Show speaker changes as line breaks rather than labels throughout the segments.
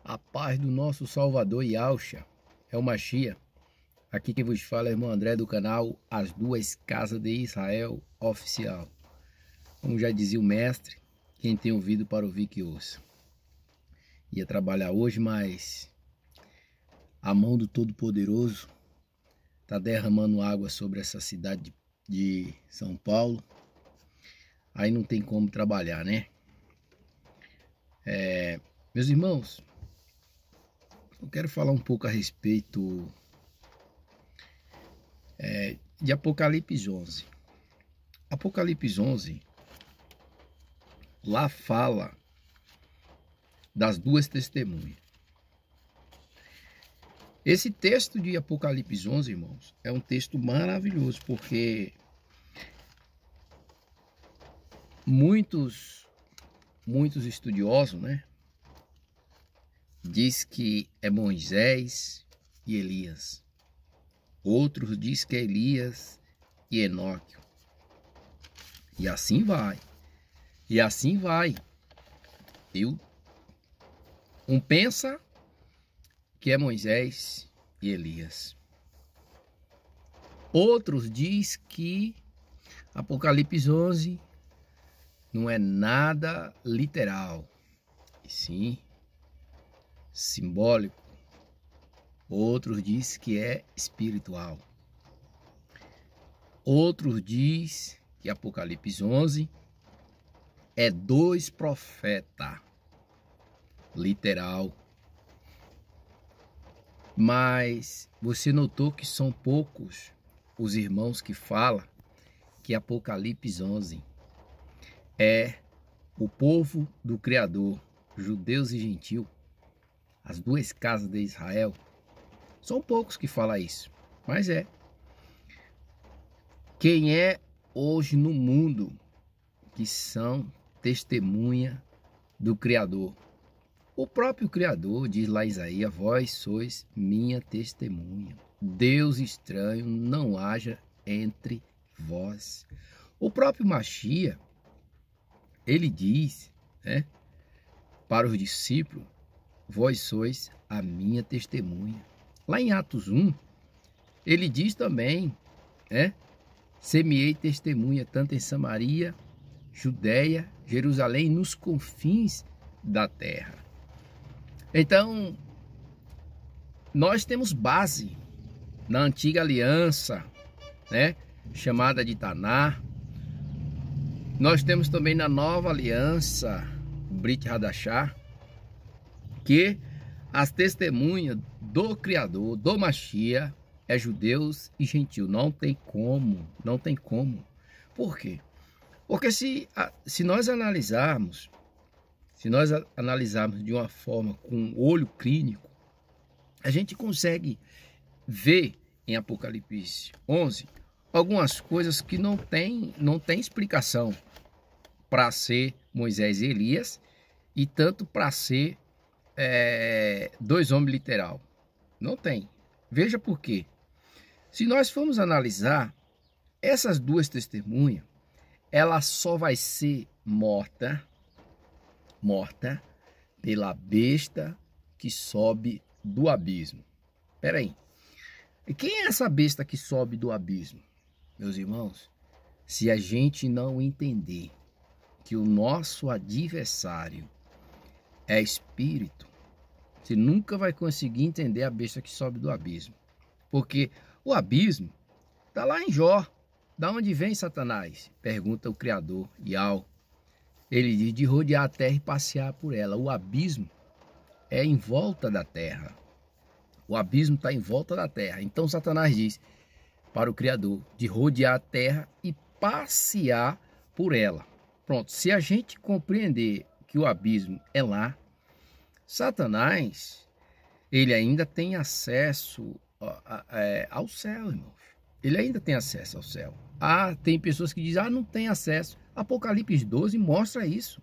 A paz do nosso Salvador Yahushua, é o Machia. Aqui quem vos fala é o irmão André do canal As Duas Casas de Israel Oficial. Como já dizia o mestre, quem tem ouvido para ouvir que ouça. Ia trabalhar hoje, mas a mão do Todo-Poderoso está derramando água sobre essa cidade de São Paulo. Aí não tem como trabalhar, né? Meus irmãos, eu quero falar um pouco a respeito de Apocalipse 11. Apocalipse 11, lá fala das duas testemunhas. Esse texto de Apocalipse 11, irmãos, é um texto maravilhoso, porque muitos estudiosos, né, diz que é Moisés e Elias. Outros diz que é Elias e Enoque. E assim vai. E assim vai. Um pensa que é Moisés e Elias. Outros diz que Apocalipse 11 não é nada literal, e sim simbólico. Outros diz que é espiritual. Outros diz que Apocalipse 11 é dois profetas, literal. Mas você notou que são poucos os irmãos que falam que Apocalipse 11 é o povo do Criador, judeus e gentios, as duas casas de Israel. São poucos que falam isso, mas é. Quem é hoje no mundo que são testemunha do Criador? O próprio Criador diz lá em Isaías: vós sois minha testemunha. Deus estranho não haja entre vós. O próprio Machia, ele diz, né, para os discípulos: vós sois a minha testemunha. Lá em Atos 1, ele diz também, né, semeei testemunha tanto em Samaria, Judeia, Jerusalém, nos confins da terra. Então, nós temos base na antiga aliança, né, chamada de Taná. Nós temos também na nova aliança, Brit Hadashah, que as testemunhas do Criador, do Machia, é judeus e gentios. Não tem como, não tem como. Por quê? Porque se nós analisarmos, de uma forma com olho clínico, a gente consegue ver em Apocalipse 11 algumas coisas que não tem explicação para ser Moisés e Elias, e tanto para ser dois homens literal. Não tem. Veja por quê. Se nós formos analisar essas duas testemunhas, ela só vai ser morta pela besta que sobe do abismo. Espera aí. E quem é essa besta que sobe do abismo? Meus irmãos, se a gente não entender que o nosso adversário é espírito, você nunca vai conseguir entender a besta que sobe do abismo. Porque o abismo está lá em Jó. Da onde vem Satanás? Pergunta o Criador, Yahu. Ele diz: de rodear a terra e passear por ela. O abismo é em volta da terra. O abismo está em volta da terra. Então Satanás diz para o Criador de rodear a terra e passear por ela. Pronto, se a gente compreender que o abismo é lá, Satanás, ele ainda tem acesso ao céu, irmãos. Ele ainda tem acesso ao céu. Tem pessoas que dizem: não tem acesso. Apocalipse 12 mostra isso.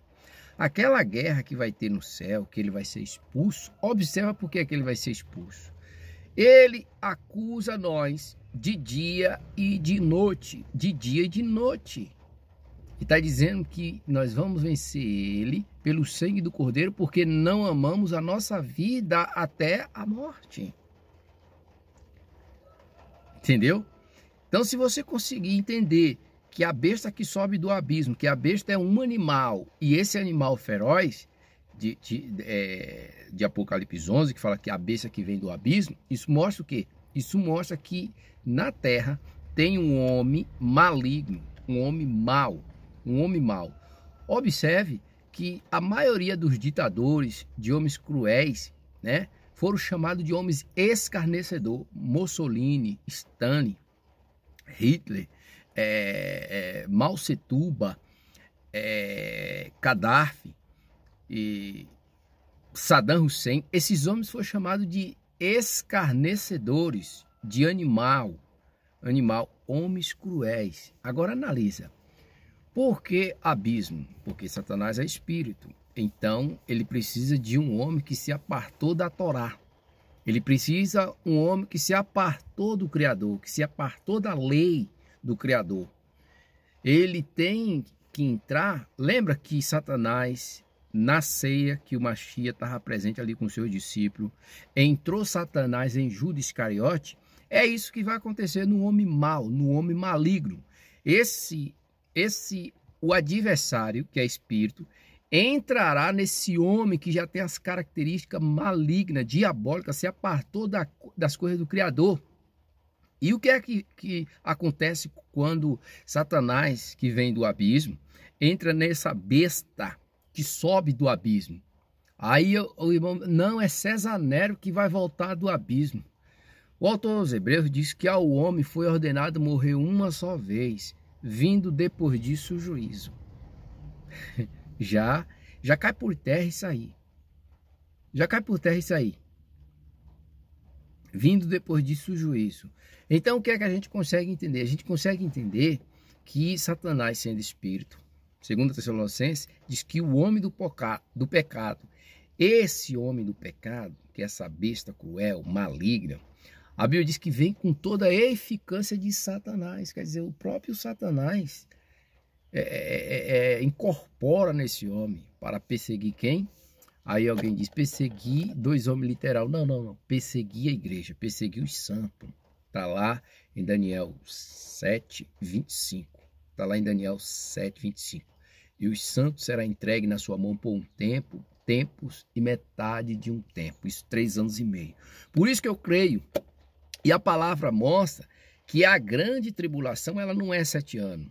Aquela guerra que vai ter no céu, que ele vai ser expulso. Observa por que ele vai ser expulso. Ele acusa nós de dia e de noite. De dia e de noite. E está dizendo que nós vamos vencer ele pelo sangue do Cordeiro, porque não amamos a nossa vida até a morte. Entendeu? Então, se você conseguir entender que a besta que sobe do abismo, que a besta é um animal, e esse animal feroz de Apocalipse 11, que fala que a besta que vem do abismo, isso mostra o quê? Isso mostra que na terra tem um homem maligno, um homem mau, um homem mau. Observe que a maioria dos ditadores, de homens cruéis, né, foram chamados de homens escarnecedores. Mussolini, Stalin, Hitler, Mao Tse-tung, Gaddafi e Saddam Hussein. Esses homens foram chamados de escarnecedores, de animal, homens cruéis. Agora analisa. Por que abismo? Porque Satanás é espírito. Então, ele precisa de um homem que se apartou da Torá. Ele precisa de um homem que se apartou do Criador, que se apartou da lei do Criador. Ele tem que entrar. Lembra que Satanás, na ceia, que o Mashiach estava presente ali com seus discípulos, entrou Satanás em Judas Iscariote? É isso que vai acontecer no homem mau, no homem maligno. O adversário, que é espírito, entrará nesse homem que já tem as características malignas, diabólicas, se apartou das coisas do Criador. E o que é que acontece quando Satanás, que vem do abismo, entra nessa besta que sobe do abismo? Aí o irmão, não, é César Nero que vai voltar do abismo. O autor aos Hebreus diz que ao homem foi ordenado morrer uma só vez, vindo depois disso o juízo. Já cai por terra isso aí. Já cai por terra isso aí. Vindo depois disso o juízo. Então o que é que a gente consegue entender? A gente consegue entender que Satanás, sendo espírito, segundo Tessalonicenses, diz que o homem do pecado, esse homem do pecado, que é essa besta cruel, maligna, a Bíblia diz que vem com toda a eficácia de Satanás. Quer dizer, o próprio Satanás incorpora nesse homem para perseguir quem? Aí alguém diz, perseguir dois homens literal. Não. Perseguir a igreja, perseguir os santos. Está lá em Daniel 7:25. Está lá em Daniel 7:25. E os santos será entregue na sua mão por um tempo, tempos e metade de um tempo. Isso 3 anos e meio. Por isso que eu creio. E a palavra mostra que a grande tribulação, ela não é 7 anos.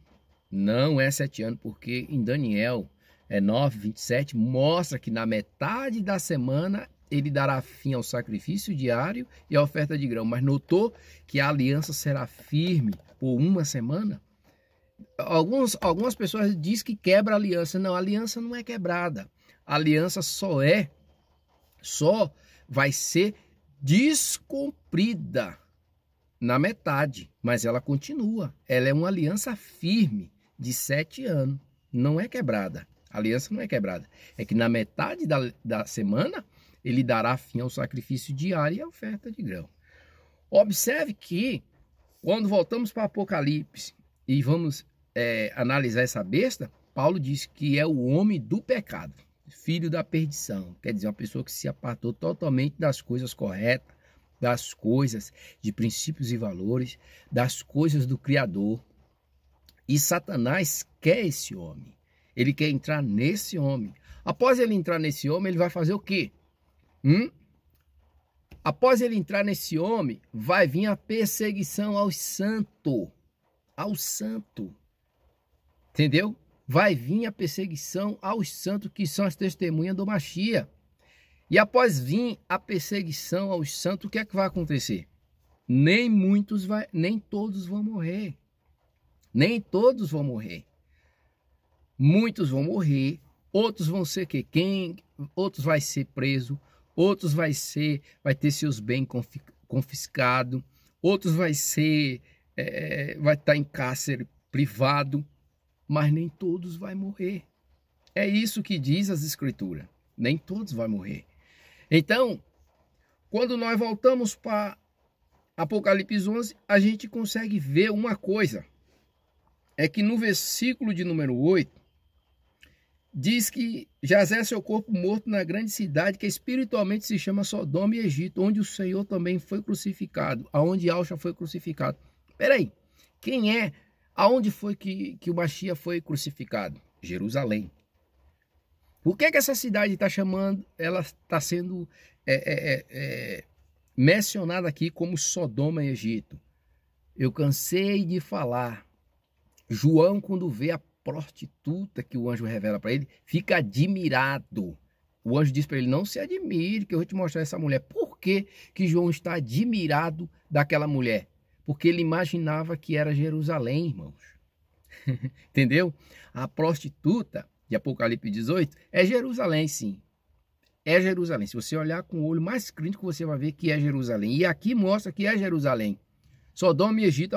Não é 7 anos, porque em Daniel 9:27 mostra que na metade da semana ele dará fim ao sacrifício diário e à oferta de grão. Mas notou que a aliança será firme por 1 semana? Algumas pessoas dizem que quebra a aliança. Não, a aliança não é quebrada. A aliança só vai ser descumprida na metade, mas ela continua. Ela é uma aliança firme de 7 anos. Não é quebrada. A aliança não é quebrada. É que na metade da semana ele dará fim ao sacrifício diário e à oferta de grão. Observe que quando voltamos para Apocalipse e vamos analisar essa besta, Paulo diz que é o homem do pecado, filho da perdição. Quer dizer, uma pessoa que se apartou totalmente das coisas corretas, das coisas de princípios e valores, das coisas do Criador. E Satanás quer esse homem. Ele quer entrar nesse homem. Após ele entrar nesse homem, ele vai fazer o quê? Após ele entrar nesse homem, vai vir a perseguição aos santos. Ao santo. Entendeu? Vai vir a perseguição aos santos que são as testemunhas do Mashiach. E após vir a perseguição aos santos, o que é que vai acontecer? Nem todos vão morrer. Nem todos vão morrer. Muitos vão morrer, outros vão ser outros vai ser preso, outros vai ter seus bens confiscados, outros vai estar em cárcere privado, mas nem todos vão morrer. É isso que diz as Escrituras. Nem todos vão morrer. Então, quando nós voltamos para Apocalipse 11, a gente consegue ver uma coisa. é que no versículo de número 8, diz que jazia seu corpo morto na grande cidade que espiritualmente se chama Sodoma e Egito, onde o Senhor também foi crucificado, aonde Yahshua foi crucificado. Peraí, quem é? Aonde foi que o Mashiach foi crucificado? Jerusalém. Por que essa cidade está chamando, ela está sendo mencionada aqui como Sodoma e Egito? Eu cansei de falar. João, quando vê a prostituta que o anjo revela para ele, fica admirado. O anjo diz para ele, não se admire que eu vou te mostrar essa mulher. Por que João está admirado daquela mulher? Porque ele imaginava que era Jerusalém, irmãos. Entendeu? A prostituta de Apocalipse 18 é Jerusalém, sim. É Jerusalém. Se você olhar com o olho mais crítico, você vai ver que é Jerusalém. E aqui mostra que é Jerusalém. Sodoma e Egito,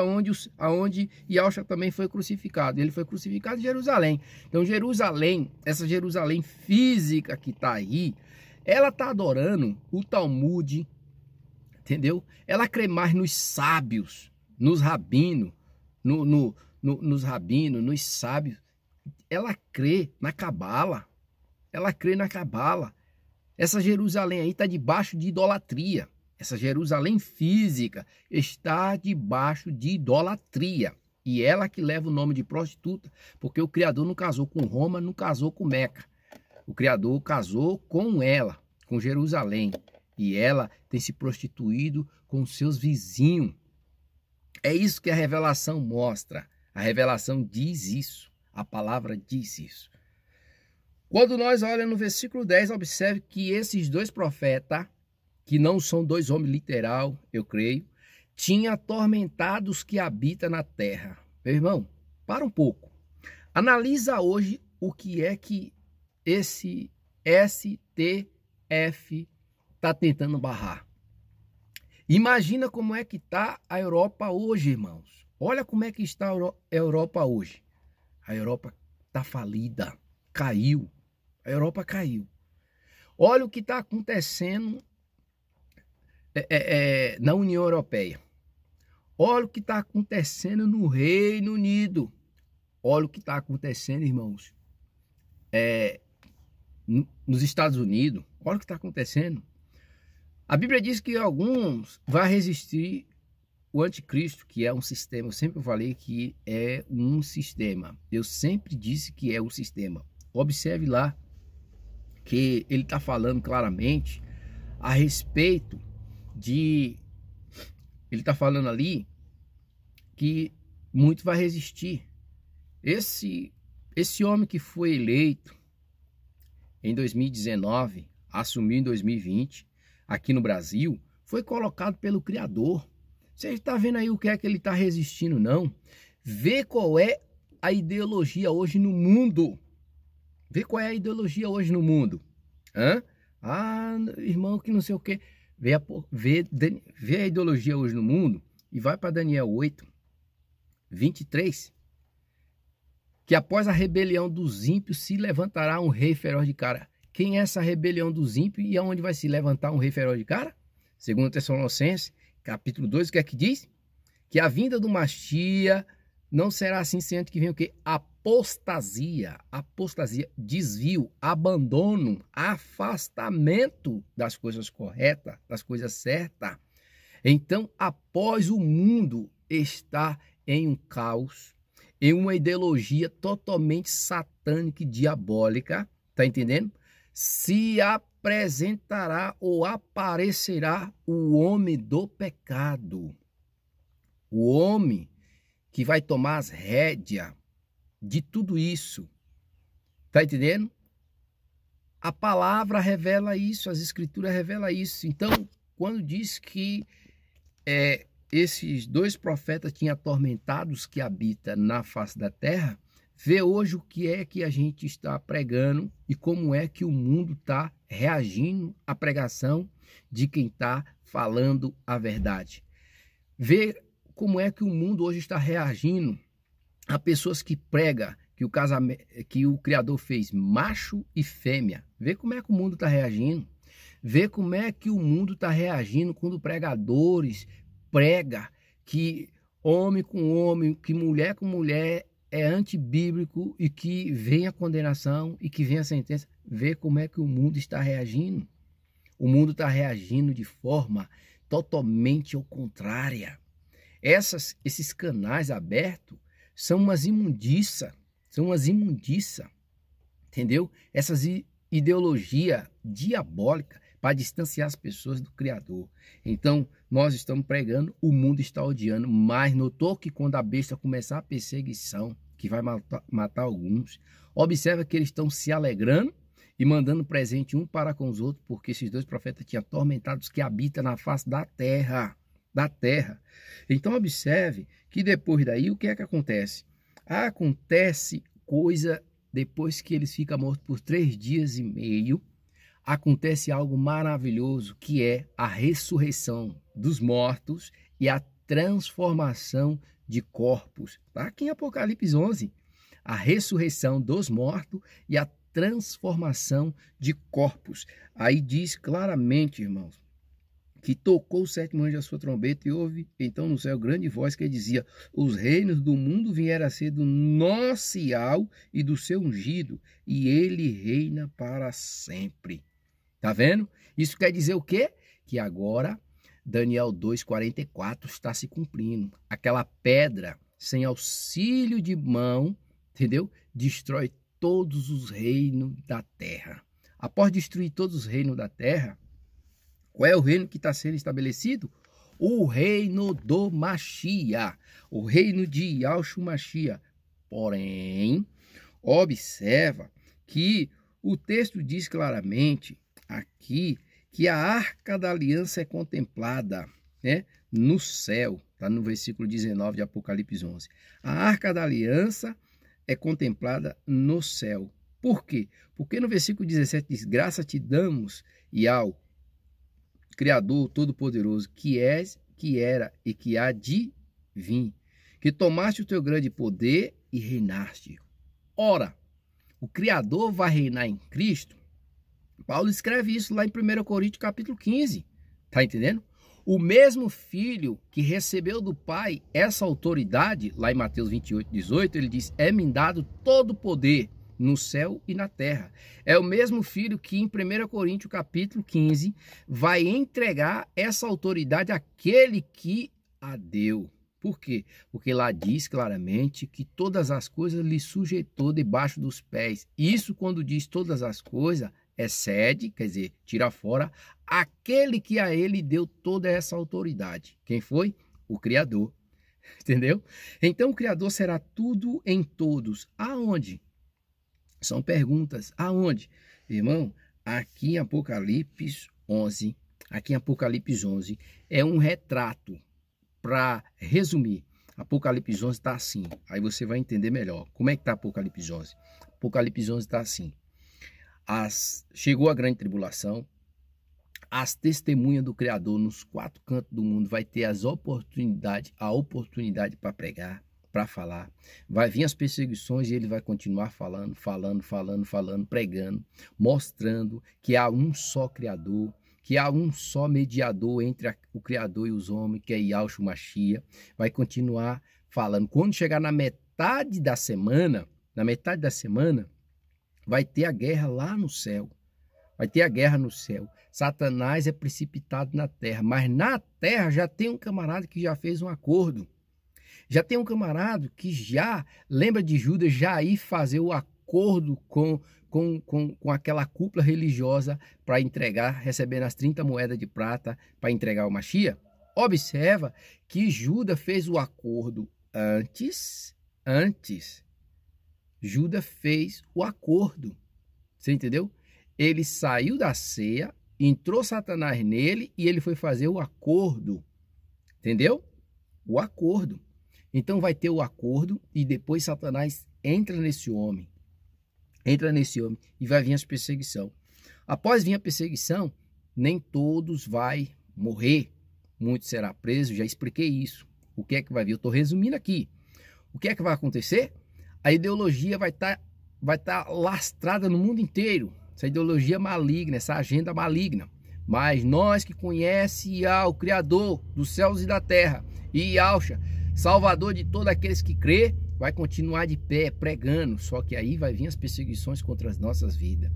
aonde Yahshua também foi crucificado. Ele foi crucificado em Jerusalém. Então, Jerusalém, essa Jerusalém física que está aí, ela está adorando o Talmud, entendeu? Ela crê mais nos sábios, nos rabinos, nos rabinos, nos sábios. Ela crê na Cabala. Ela crê na Cabala. Essa Jerusalém aí está debaixo de idolatria. Essa Jerusalém física está debaixo de idolatria. E ela que leva o nome de prostituta, porque o Criador não casou com Roma, não casou com Meca. O Criador casou com ela, com Jerusalém. E ela tem se prostituído com seus vizinhos. É isso que a revelação mostra. A revelação diz isso. A palavra diz isso. Quando nós olhamos no versículo 10, observe que esses dois profetas, que não são dois homens literal, eu creio, tinha atormentado os que habitam na terra. Meu irmão, para um pouco. Analisa hoje o que é que esse STF está tentando barrar. Imagina como é que está a Europa hoje, irmãos. Olha como é que está a Europa hoje. A Europa está falida, caiu. A Europa caiu. Olha o que está acontecendo na União Europeia. Olha o que está acontecendo no Reino Unido. Olha o que está acontecendo, irmãos, nos Estados Unidos. Olha o que está acontecendo. A Bíblia diz que alguns vão resistir o anticristo, que é um sistema. Eu sempre falei que é um sistema. Eu sempre disse que é um sistema. Observe lá que ele está falando claramente a respeito de... Ele está falando ali que muito vai resistir. Esse homem que foi eleito em 2019, assumiu em 2020, aqui no Brasil, foi colocado pelo Criador. Você está vendo aí o que é que ele está resistindo, não? Vê qual é a ideologia hoje no mundo. Vê qual é a ideologia hoje no mundo. Hã? Ah, irmão, que não sei o quê. Vê a ideologia hoje no mundo e vai para Daniel 8, 23. Que após a rebelião dos ímpios se levantará um rei feroz de cara. Quem é essa rebelião dos ímpios e aonde vai se levantar um rei feroz de cara? Segundo Tessalonicenses, capítulo 2, o que é que diz? Que a vinda do Mashiach não será assim sem antes que venha o quê? Apostasia, desvio, abandono, afastamento das coisas corretas, das coisas certas. Então, após o mundo estar em um caos, em uma ideologia totalmente satânica e diabólica, tá entendendo? Se apresentará ou aparecerá o homem do pecado. O homem que vai tomar as rédeas de tudo isso. Tá entendendo? A palavra revela isso, as escrituras revelam isso. Então, quando diz que esses dois profetas tinham atormentado os que habitam na face da terra, vê hoje o que é que a gente está pregando e como é que o mundo está reagindo à pregação de quem está falando a verdade. Vê como é que o mundo hoje está reagindo a pessoas que pregam que o Criador fez macho e fêmea. Vê como é que o mundo está reagindo. Vê como é que o mundo está reagindo quando pregadores pregam que homem com homem, que mulher com mulher é antibíblico e que vem a condenação e que vem a sentença. Vê como é que o mundo está reagindo. O mundo está reagindo de forma totalmente ao contrária. Esses canais abertos são umas imundiças, entendeu? Essas ideologia diabólica para distanciar as pessoas do Criador. Então, nós estamos pregando, o mundo está odiando, mas notou que quando a besta começar a perseguição, que vai matar alguns, observa que eles estão se alegrando e mandando presente um para com os outros, porque esses dois profetas tinham atormentado os que habitam na face da terra. Então, observe que depois daí, o que é que acontece? Acontece coisa depois que eles ficam mortos por 3 dias e meio, acontece algo maravilhoso, que é a ressurreição dos mortos e a transformação de corpos. Está aqui em Apocalipse 11. A ressurreição dos mortos e a transformação de corpos. Aí diz claramente, irmãos, que tocou o 7º anjo a sua trombeta e houve então no céu grande voz que dizia: os reinos do mundo vieram a ser do nosso Iau e do seu ungido, e ele reina para sempre. Tá vendo? Isso quer dizer o quê? Que agora Daniel 2,44 está se cumprindo. Aquela pedra sem auxílio de mão, entendeu? Destrói todos os reinos da terra. Após destruir todos os reinos da terra, qual é o reino que está sendo estabelecido? O reino do Mashiach, o reino de Yahshua Mashiach. Porém, observa que o texto diz claramente aqui que a arca da aliança é contemplada, né, no céu. Está no versículo 19 de Apocalipse 11. A arca da aliança é contemplada no céu. Por quê? Porque no versículo 17 diz: graça te damos, Yahweh, Criador Todo-Poderoso, que és, que era e que há de vir, que tomaste o teu grande poder e reinaste. Ora, o Criador vai reinar em Cristo. Paulo escreve isso lá em 1 Coríntios capítulo 15. Tá entendendo? O mesmo filho que recebeu do Pai essa autoridade, lá em Mateus 28, 18, ele diz: é-me dado todo o poder no céu e na terra. É o mesmo filho que em 1 Coríntios capítulo 15 vai entregar essa autoridade àquele que a deu. Por quê? Porque lá diz claramente que todas as coisas lhe sujeitou debaixo dos pés. Isso, quando diz todas as coisas, excede, quer dizer, tira fora, aquele que a ele deu toda essa autoridade. Quem foi? O Criador. Entendeu? Então o Criador será tudo em todos. Aonde? São perguntas. Aonde? Irmão, aqui em Apocalipse 11, é um retrato. Para resumir, Apocalipse 11 está assim. Aí você vai entender melhor. Como é que está Apocalipse 11? Apocalipse 11 está assim. Chegou a grande tribulação. As testemunhas do Criador nos 4 cantos do mundo vai ter a oportunidade para pregar, para falar. Vai vir as perseguições e ele vai continuar falando, pregando, mostrando que há um só Criador, que há um só mediador entre o Criador e os homens, que é Yahshua Mashiach. Vai continuar falando. Quando chegar na metade da semana, vai ter a guerra lá no céu. Satanás é precipitado na terra, mas na terra já tem um camarada que já fez um acordo. Já tem um camarada que já lembra de Judas já ir fazer o acordo com aquela cúpula religiosa para entregar, recebendo as 30 moedas de prata para entregar o Mashiach. Observa que Judas fez o acordo antes. Judas fez o acordo. Você entendeu? Ele saiu da ceia, entrou Satanás nele e ele foi fazer o acordo. Entendeu? O acordo. Então vai ter o acordo e depois Satanás entra nesse homem e vai vir as perseguição. Após vir a perseguição, nem todos vai morrer. Muitos será preso, já expliquei isso. O que é que vai vir? Eu estou resumindo aqui. O que é que vai acontecer? A ideologia vai estar lastrada no mundo inteiro. Essa ideologia maligna, essa agenda maligna. Mas nós que conhecemos o Criador dos céus e da terra, e Yahshua, Salvador de todos aqueles que crê, vai continuar de pé pregando, só que aí vai vir as perseguições contra as nossas vidas.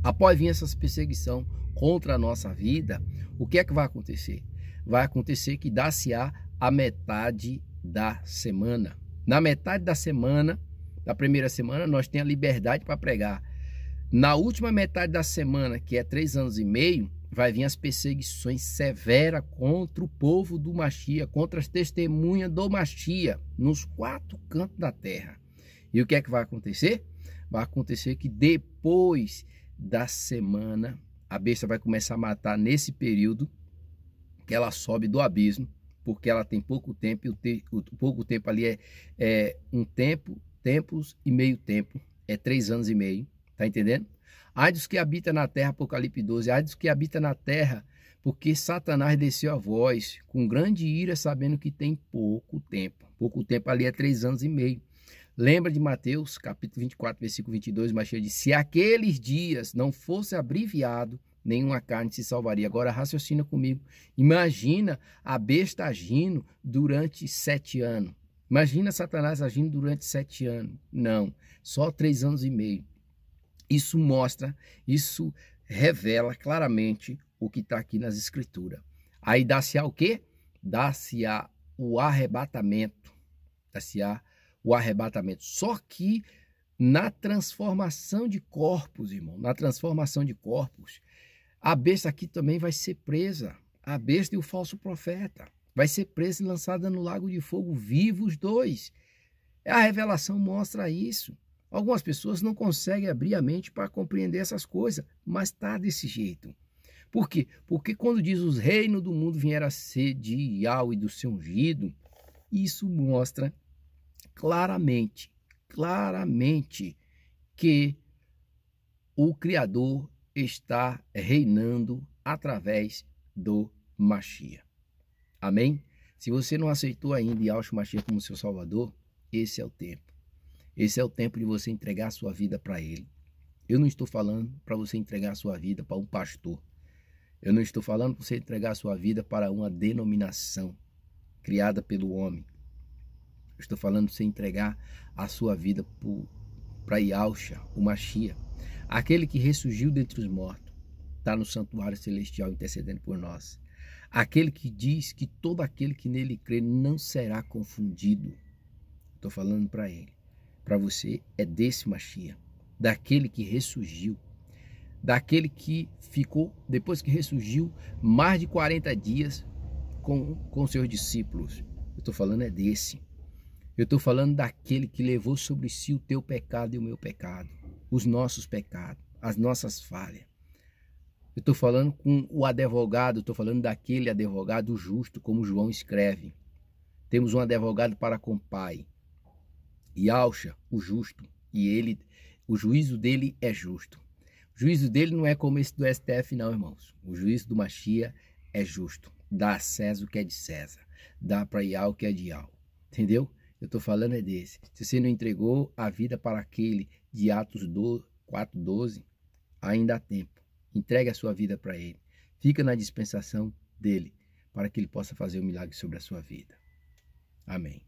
Após vir essas perseguições contra a nossa vida, o que é que vai acontecer? Vai acontecer que dá-se-á a metade da semana. Na metade da semana, da primeira semana, nós temos a liberdade para pregar. Na última metade da semana, que é 3 anos e meio, vai vir as perseguições severas contra o povo do Machia, contra as testemunhas do Machia, nos 4 cantos da terra. E o que é que vai acontecer? Vai acontecer que depois da semana, a besta vai começar a matar nesse período que ela sobe do abismo, porque ela tem pouco tempo, e o pouco tempo ali é um tempo, tempos e meio tempo, é 3 anos e meio, tá entendendo? Ai dos que habitam na terra, Apocalipse 12, ai dos que habitam na terra, porque Satanás desceu a voz com grande ira, sabendo que tem pouco tempo ali é 3 anos e meio. Lembra de Mateus, capítulo 24, versículo 22, Machia disse, se aqueles dias não fosse abreviado, nenhuma carne se salvaria. Agora raciocina comigo, imagina a besta agindo durante 7 anos, imagina Satanás agindo durante 7 anos, não, só 3 anos e meio. Isso mostra, isso revela claramente o que está aqui nas escrituras. Aí dá-se-á o quê? Dá-se-á o arrebatamento, dá-se-á o arrebatamento. Só que na transformação de corpos, irmão, na transformação de corpos, a besta aqui também vai ser presa. A besta e o falso profeta. Vai ser presa e lançada no lago de fogo, vivos os dois. A revelação mostra isso. Algumas pessoas não conseguem abrir a mente para compreender essas coisas, mas está desse jeito. Por quê? Porque quando diz os reinos do mundo vieram a ser de Yahweh e do seu ungido, isso mostra claramente que o Criador está reinando através do Machia. Amém? Se você não aceitou ainda Yahshua Machia como seu Salvador, esse é o tempo. Esse é o tempo de você entregar a sua vida para Ele. Eu não estou falando para você entregar a sua vida para um pastor. Eu não estou falando para você entregar a sua vida para uma denominação criada pelo homem. Eu estou falando para você entregar a sua vida para Yahshua, o Machia. Aquele que ressurgiu dentre os mortos, está no santuário celestial intercedendo por nós. Aquele que diz que todo aquele que nele crê não será confundido. Estou falando para ele. Para você é desse Machia, daquele que ressurgiu, daquele que ficou, depois que ressurgiu, mais de 40 dias com seus discípulos. Eu estou falando é desse. Eu estou falando daquele que levou sobre si o teu pecado e o meu pecado, os nossos pecados, as nossas falhas. Eu estou falando com o advogado, estou falando daquele advogado justo, como João escreve. Temos um advogado para com o Pai, Yahshua, o justo, e ele, o juízo dele é justo. O juízo dele não é como esse do STF, não, irmãos. O juízo do Machia é justo. Dá a César o que é de César. Dá para Yahweh o que é de Yahweh. Entendeu? Eu estou falando é desse. Se você não entregou a vida para aquele de Atos 4:12, ainda há tempo. Entregue a sua vida para ele. Fica na dispensação dele, para que ele possa fazer um milagre sobre a sua vida. Amém.